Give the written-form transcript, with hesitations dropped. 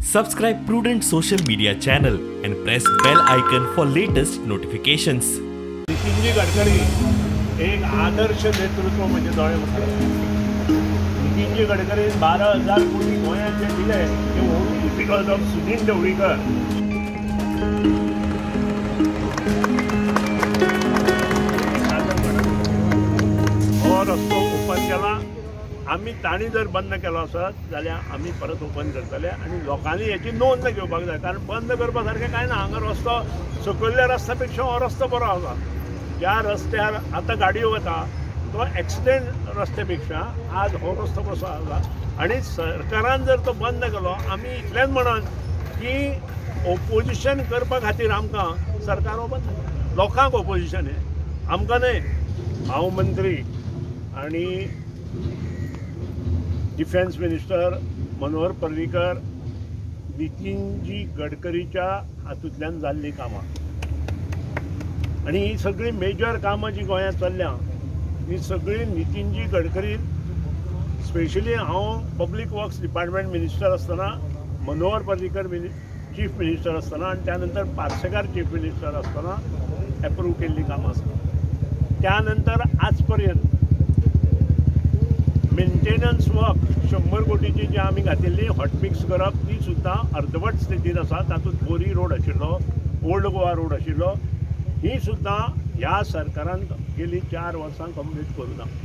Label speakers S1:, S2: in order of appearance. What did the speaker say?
S1: Subscribe Prudent social media channel and press bell icon for latest notifications.
S2: Nitinji Gadkari एक आदर्श नेतृत्व म्हणजे दोळे नितीनजी गडकरी 12,000 कोटी गोंयांचे दिले ते only because of Sunil Dhavalikar. हो रस्तो ओपन केला. आम्ही ताणी जर बंद केलो आसत जाल्यार आमी परत ओपन करतले आनी लोकांनी याची नोंद घेवपाक जाय, कारण बंद करपा सारकें कांय ना. हांगा रस्तो सकयल्ल्या रस्त्या पेक्षा हो रस्तो बरो आसा. ज्या रस्त्यार आतां गाडयो वता तो एक्सिडेंट रस्त्यापेक्षा आज हो रस्तो कसो आसा. आनी सरकारान जर तो बंद केलो आमी इतलेंच म्हणन की ओपोजिशन करपा खातीर आमकां सरकार हो बंद केलो. लोकांक ओपोजिशन हे आमकां न्हय. हांव मंत्री आनी डिफेन्स मिनिस्टर मनोहर पर्रीकर नितीनजी गडकरीच्या हातूंतल्यान जाल्लीं कामां आनी ही सगळीं मेजर कामां जी गोंयांत चल्ल्या ही सगळीं नितीनजी गडकरी. स्पेशली हांव पब्लीक वर्क्स डिपार्टमेंट मिनिस्टर आसतना मनोहर पर्रीकर चीफ मिनिस्टर आसतना आनी त्या नंतर पार्सेकार चीफ मिनिस्टर आसतना एप्रूव केल्लीं कामां आसा. त्या नंतर आज पर्यंत मेंटेनन्स वर्क 100 कोटीची जी आमी घातिल्ली हॉटमिक्स करप ती सुद्दां अर्दवट स्थितीन आसा. तातूंत बोरी रोड आशिल्लो, ओल्ड गोवा रोड आशिल्लो, ही सुद्दां ह्या सरकारान गेली 4 वर्सां कंप्लीट करूं ना.